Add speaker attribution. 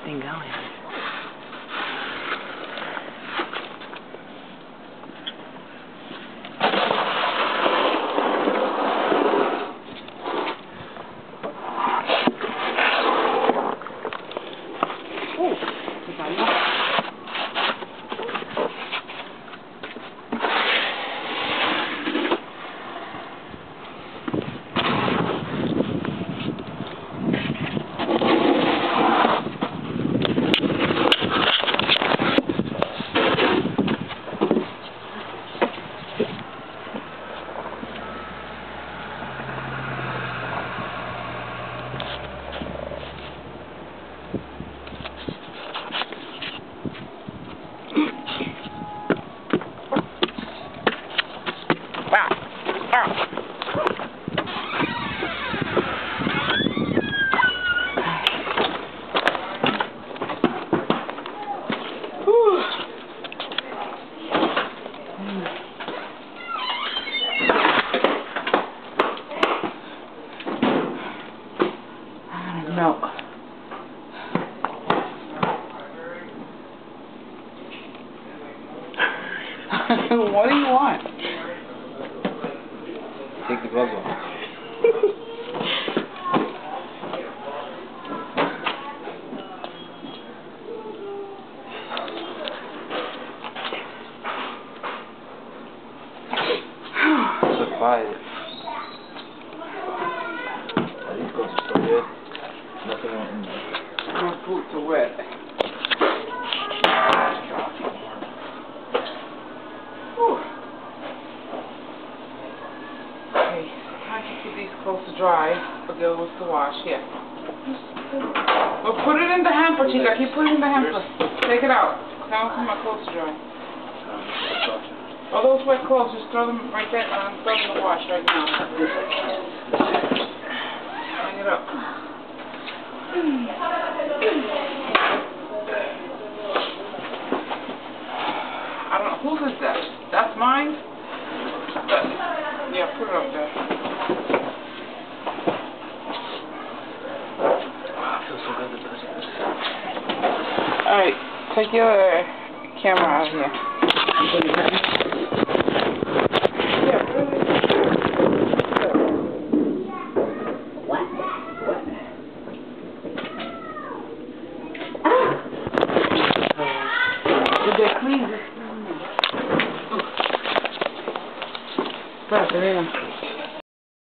Speaker 1: everything going.
Speaker 2: No. What do you want?
Speaker 1: Take the gloves off. So quiet. These gloves are so good. Nothing went in there.
Speaker 2: My boots are wet. Okay, I can keep these clothes to dry, but the other ones to wash. Here. Well, put it in the hamper, Chica. Keep putting it in the hamper. Take it out. Now for my clothes to dry. All those wet clothes, just throw them right there. Throw them in the wash right now. Hang it up. I don't know. Whose is that? That's mine? Yeah, put it up there.
Speaker 1: Wow, it feels so good to touch this.
Speaker 2: Alright, take your camera out of here.